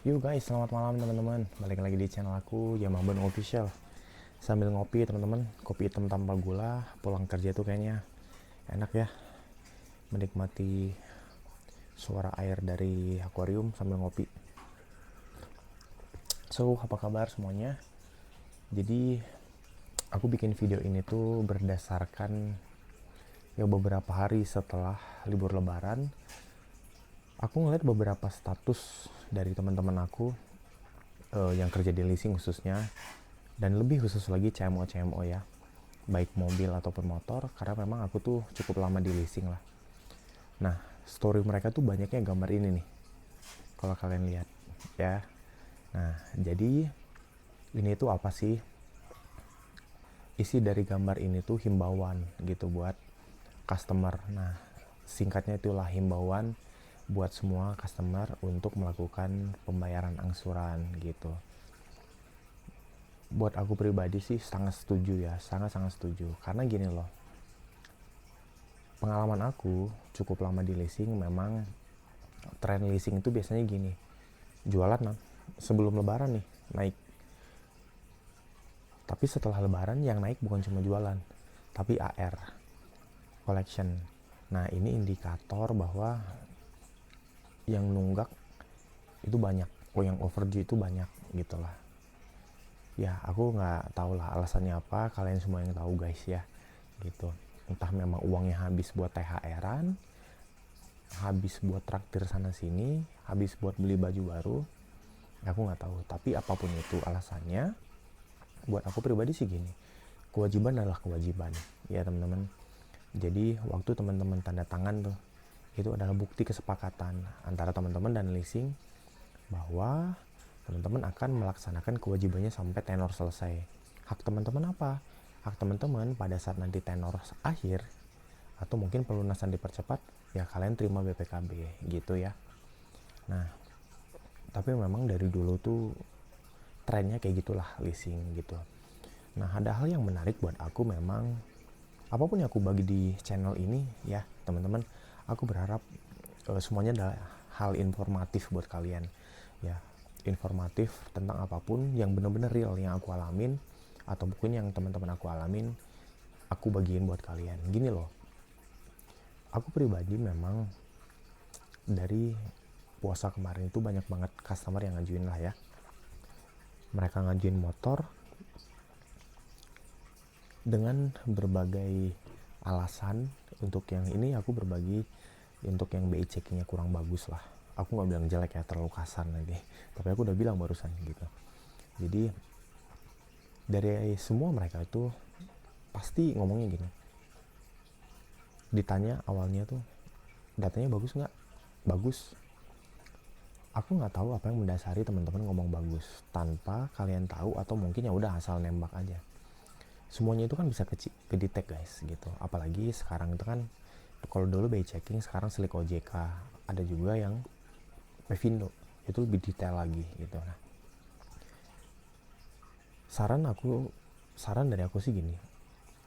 Yuk guys, selamat malam teman-teman. Balik lagi di channel aku, Yamabun Official. Sambil ngopi teman-teman, kopi hitam tanpa gula. Pulang kerja tuh kayaknya enak ya, menikmati suara air dari akuarium sambil ngopi. So, apa kabar semuanya? Jadi, aku bikin video ini tuh berdasarkan ya beberapa hari setelah libur lebaran. Aku ngeliat beberapa status dari teman-teman aku yang kerja di leasing khususnya, dan lebih khusus lagi CMO ya, baik mobil ataupun motor, karena memang aku tuh cukup lama di leasing lah. Nah, story mereka tuh banyaknya gambar ini nih, kalau kalian lihat ya. Nah, jadi ini tuh apa sih? Isi dari gambar ini tuh himbauan gitu buat customer. Nah, singkatnya itulah himbauan buat semua customer untuk melakukan pembayaran angsuran gitu. Buat aku pribadi sih sangat setuju ya, sangat-sangat setuju. Karena gini loh, pengalaman aku cukup lama di leasing, memang tren leasing itu biasanya gini, jualan sebelum lebaran nih naik, tapi setelah lebaran yang naik bukan cuma jualan, tapi AR, collection. Nah, ini indikator bahwa yang nunggak itu banyak, yang overdue itu banyak gitu lah. Ya, aku nggak tahu lah alasannya apa, kalian semua yang tahu guys ya, gitu. Entah memang uangnya habis buat THR-an, habis buat traktir sana sini, habis buat beli baju baru, aku nggak tahu. Tapi apapun itu alasannya, buat aku pribadi sih gini, kewajiban adalah kewajiban ya teman-teman. Jadi waktu teman-teman tanda tangan tuh, itu adalah bukti kesepakatan antara teman-teman dan leasing bahwa teman-teman akan melaksanakan kewajibannya sampai tenor selesai. Hak teman-teman apa? Hak teman-teman pada saat nanti tenor akhir atau mungkin pelunasan dipercepat, ya kalian terima BPKB gitu ya. Nah, tapi memang dari dulu tuh trennya kayak gitulah leasing gitu. Nah, ada hal yang menarik buat aku, memang apapun yang aku bagi di channel ini ya teman-teman, aku berharap semuanya adalah hal informatif buat kalian ya, informatif tentang apapun yang benar-benar real yang aku alamin, atau mungkin yang teman-teman aku alamin, aku bagiin buat kalian. Gini loh, aku pribadi memang dari puasa kemarin itu banyak banget customer yang ngajuin lah ya, mereka ngajuin motor dengan berbagai alasan. Untuk yang ini aku berbagi, untuk yang BI checkingnya kurang bagus lah, aku nggak bilang jelek ya, terlalu kasar nanti, tapi aku udah bilang barusan gitu. Jadi dari semua mereka itu pasti ngomongnya gini, ditanya awalnya tuh datanya bagus nggak, bagus. Aku nggak tahu apa yang mendasari teman-teman ngomong bagus tanpa kalian tahu, atau mungkin ya udah asal nembak aja. Semuanya itu kan bisa ke detect guys gitu, apalagi sekarang itu kan, kalau dulu BI checking, sekarang Slick OJK, ada juga yang Pevindo, itu lebih detail lagi gitu. Nah, saran dari aku sih gini,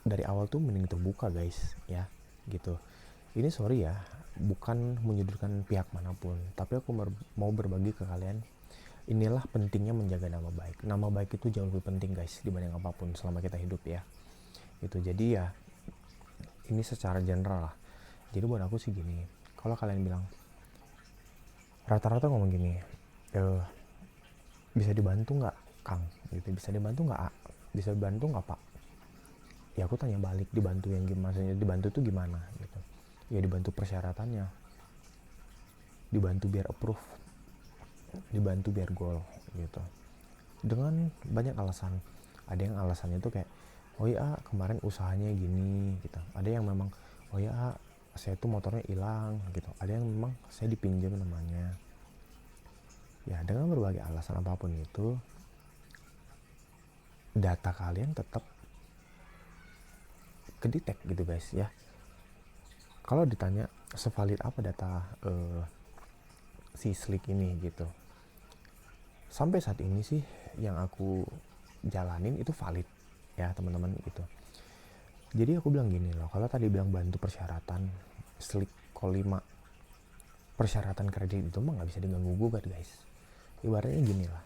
dari awal tuh mending terbuka guys ya gitu. Ini sorry ya, bukan menyudutkan pihak manapun, tapi aku mau berbagi ke kalian, inilah pentingnya menjaga nama baik. Nama baik itu jauh lebih penting guys dibanding apapun selama kita hidup ya. Itu jadi ya, ini secara general lah. Jadi buat aku sih gini, kalau kalian bilang, rata-rata ngomong gini, bisa dibantu nggak Kang gitu, bisa dibantu nggak A, bisa dibantu nggak Pak. Ya aku tanya balik, dibantu yang gimana, maksudnya dibantu tuh gimana gitu. Ya dibantu persyaratannya, dibantu biar approve, dibantu biar goal gitu, dengan banyak alasan. Ada yang alasannya tuh kayak, oh ya kemarin usahanya gini gitu. Ada yang memang, oh ya saya tuh motornya hilang gitu. Ada yang memang saya dipinjam namanya. Ya dengan berbagai alasan apapun itu, data kalian tetap kedetek gitu guys ya. Kalau ditanya sevalid apa data si Slick ini gitu, sampai saat ini sih yang aku jalanin itu valid ya teman-teman gitu. Jadi aku bilang gini loh, kalau tadi bilang bantu persyaratan, Slick Call 5, persyaratan kredit itu mah nggak bisa diganggu gugat guys. ibaratnya gini lah,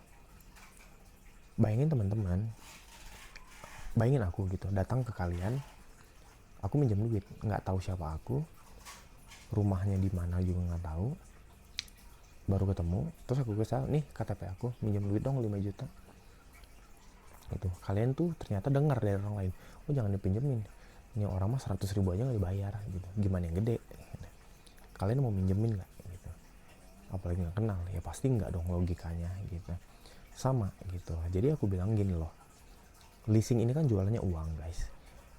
bayangin teman-teman, bayangin aku gitu datang ke kalian, aku minjem duit, nggak tahu siapa aku, rumahnya di mana juga nggak tahu, baru ketemu, terus aku kesal, nih KTP aku, minjem duit dong 5 juta. Itu kalian tuh ternyata dengar dari orang lain, oh jangan dipinjemin, ini orang mah 100 ribu aja nggak dibayar gitu, gimana yang gede gitu. Kalian mau minjemin nggak gitu, apalagi nggak kenal, ya pasti nggak dong logikanya gitu. Sama gitu, jadi aku bilang gini loh, leasing ini kan jualannya uang guys,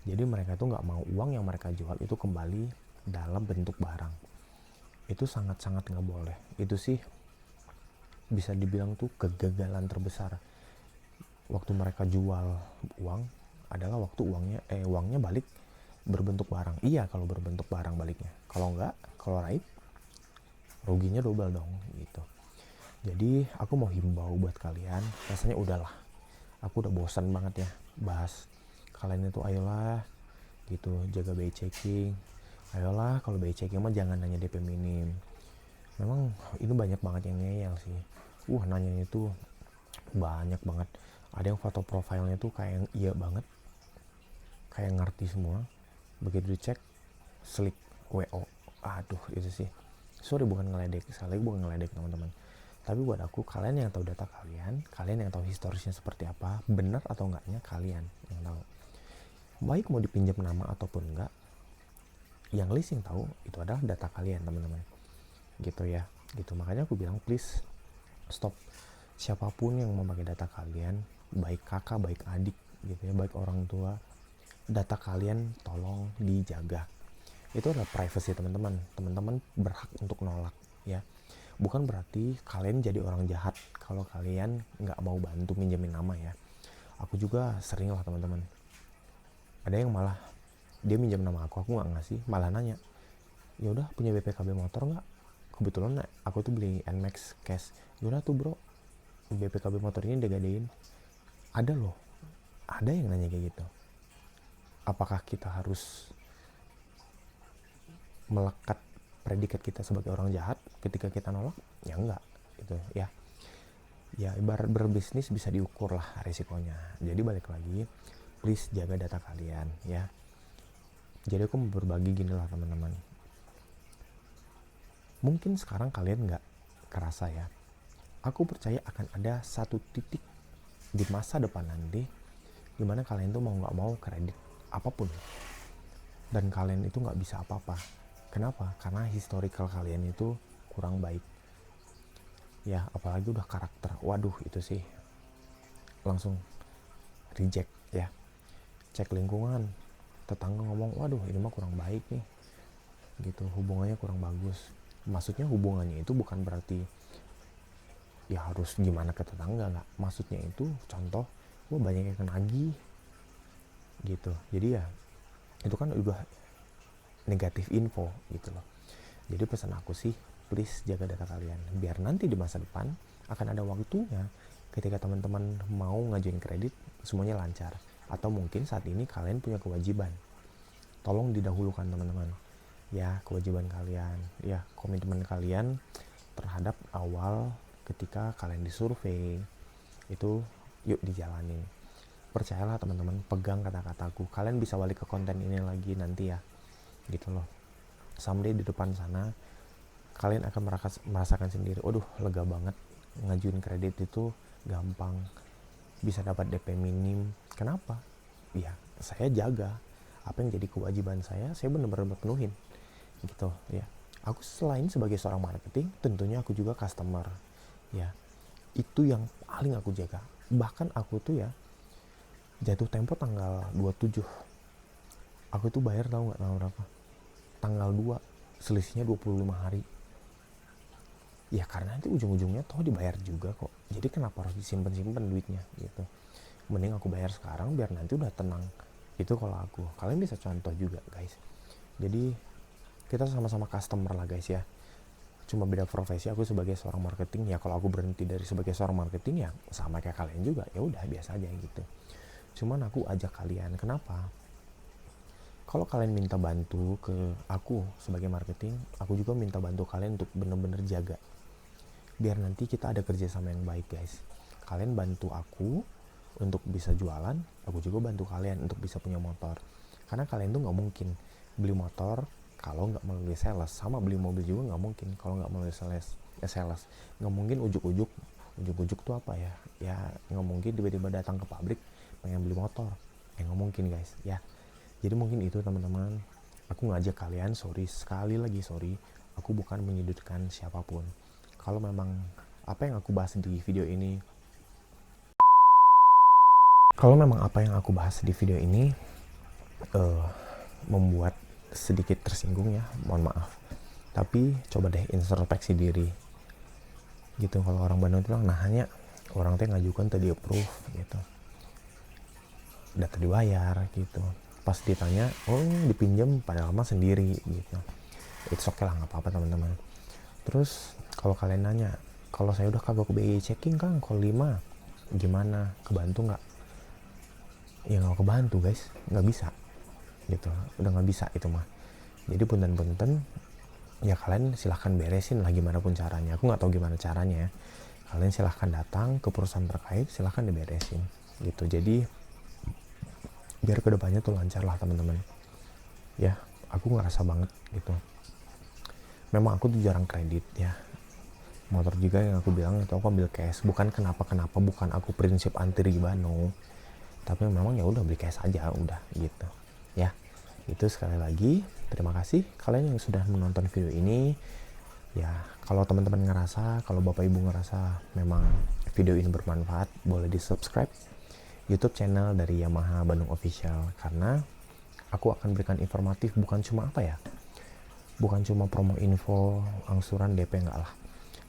jadi mereka tuh nggak mau uang yang mereka jual itu kembali dalam bentuk barang. Itu sangat-sangat nggak boleh. Itu sih bisa dibilang tuh kegagalan terbesar. Waktu mereka jual uang adalah waktu uangnya balik berbentuk barang. Iya kalau berbentuk barang baliknya. Kalau enggak, kalau raib, ruginya double dong gitu. Jadi aku mau himbau buat kalian, rasanya udahlah. Aku udah bosan banget ya bahas. Kalian itu ayolah gitu, jaga BI checking. Ayolah kalau BI checking mah jangan nanya DP minim. Memang ini banyak banget yang ngeyel sih. Nanyanya itu banyak banget. Ada yang foto profilnya tuh kayak yang iya banget, kayak ngerti semua. Begitu dicek, slik WO. Aduh itu sih. Sorry bukan ngeledek, sekali lagi bukan ngeledek teman-teman. Tapi buat aku, kalian yang tahu data kalian yang tahu historisnya seperti apa, benar atau enggaknya kalian yang tahu. Baik mau dipinjam nama ataupun enggak, yang leasing tahu itu adalah data kalian teman-teman. Gitu ya. Gitu makanya aku bilang please stop. Siapapun yang memakai data kalian, baik kakak, baik adik gitu ya, baik orang tua, data kalian tolong dijaga. Itu adalah privacy teman-teman. Teman-teman berhak untuk nolak ya. Bukan berarti kalian jadi orang jahat kalau kalian nggak mau bantu minjemin nama ya. Aku juga sering lah teman-teman. Ada yang malah dia minjam nama aku nggak ngasih, malah nanya, ya udah punya BPKB motor nggak? Kebetulan aku tuh beli NMAX cash. Yaudah tuh bro, BPKB motor ini digadein. Ada loh, ada yang nanya kayak gitu. Apakah kita harus melekat predikat kita sebagai orang jahat ketika kita nolak? Ya enggak gitu ya. Ya ibarat berbisnis bisa diukur lah resikonya. Jadi balik lagi, please jaga data kalian ya. Jadi aku mau berbagi gini lah teman-teman. Mungkin sekarang kalian nggak kerasa ya. Aku percaya akan ada satu titik di masa depan nanti dimana kalian tuh mau nggak mau kredit apapun dan kalian itu nggak bisa apa-apa. Kenapa? Karena historical kalian itu kurang baik ya, apalagi udah karakter, waduh itu sih langsung reject ya. Cek lingkungan, tetangga ngomong waduh ini mah kurang baik nih gitu, hubungannya kurang bagus. Maksudnya hubungannya itu bukan berarti ya harus gimana ke tetangga, nggak. Maksudnya itu contoh, banyak yang nagih gitu. Jadi ya itu kan udah negatif info gitu loh. Jadi pesan aku sih, please jaga data kalian biar nanti di masa depan akan ada waktunya ketika teman-teman mau ngajuin kredit semuanya lancar. Atau mungkin saat ini kalian punya kewajiban, tolong didahulukan teman-teman ya, kewajiban kalian ya, komitmen kalian terhadap awal ketika kalian disurvei itu yuk dijalanin. Percayalah teman-teman, pegang kata-kataku, kalian bisa balik ke konten ini lagi nanti ya gitu loh. Someday di depan sana kalian akan merasakan sendiri, waduh lega banget, ngajuin kredit itu gampang, bisa dapat DP minim. Kenapa? Ya saya jaga apa yang jadi kewajiban saya benar-benar penuhin gitu ya. Aku selain sebagai seorang marketing, tentunya aku juga customer ya. Itu yang paling aku jaga. Bahkan aku tuh ya jatuh tempo tanggal 27, aku tuh bayar tahu nggak tanggal berapa? Tanggal 2, selisihnya 25 hari. Ya karena nanti ujung-ujungnya toh dibayar juga kok. Jadi kenapa harus disimpan duitnya gitu. Mending aku bayar sekarang biar nanti udah tenang. Itu kalau aku. Kalian bisa contoh juga guys. Jadi kita sama-sama customer lah guys ya. Cuma beda profesi, aku sebagai seorang marketing ya, kalau aku berhenti dari sebagai seorang marketing ya sama kayak kalian juga, ya udah biasa aja gitu. Cuman aku ajak kalian, kenapa? Kalau kalian minta bantu ke aku sebagai marketing, aku juga minta bantu kalian untuk bener-bener jaga biar nanti kita ada kerjasama yang baik guys. Kalian bantu aku untuk bisa jualan, aku juga bantu kalian untuk bisa punya motor. Karena kalian tuh nggak mungkin beli motor kalau nggak melalui sales, sama beli mobil juga nggak mungkin kalau nggak melalui sales. Nggak mungkin ujuk-ujuk tuh apa ya? Ya nggak mungkin tiba-tiba datang ke pabrik pengen beli motor. Nggak mungkin guys ya. Jadi mungkin itu teman-teman. Aku ngajak kalian, sekali lagi sorry, aku bukan menyudutkan siapapun. Kalau memang apa yang aku bahas di video ini membuat sedikit tersinggung ya, mohon maaf. Tapi coba deh introspeksi diri. Gitu, kalau orang Bandung bilang nah hanya orang teh ngajukan tadi approve gitu. Data dibayar gitu. Pas ditanya, oh dipinjam padahal mah sendiri gitu. It's okay lah, nggak apa-apa teman-teman. Terus kalau kalian nanya, kalau saya udah kagak ke BI checking Kang, call 5 gimana, kebantu nggak? Ya nggak kebantu guys, nggak bisa gitu, udah nggak bisa itu mah. Jadi punten-punten ya kalian silahkan beresin lah gimana pun caranya. Aku nggak tahu gimana caranya ya. Kalian silahkan datang ke perusahaan terkait, silahkan diberesin gitu. Jadi biar kedepannya tuh lancar lah teman-teman ya. Aku ngerasa banget gitu, memang aku tuh jarang kredit ya. Motor juga yang aku bilang itu aku ambil cash, bukan kenapa bukan aku prinsip anti riba, no, tapi memang ya udah beli cash aja udah gitu ya. Itu sekali lagi terima kasih kalian yang sudah menonton video ini ya. Kalau teman-teman ngerasa, kalau bapak ibu ngerasa memang video ini bermanfaat, boleh di subscribe YouTube channel dari Yamaha Bandung Official, karena aku akan berikan informatif, bukan cuma bukan cuma promo info angsuran DP, enggak lah.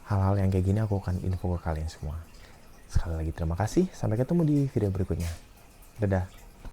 Hal-hal yang kayak gini aku akan info ke kalian semua. Sekali lagi terima kasih, sampai ketemu di video berikutnya. Dadah.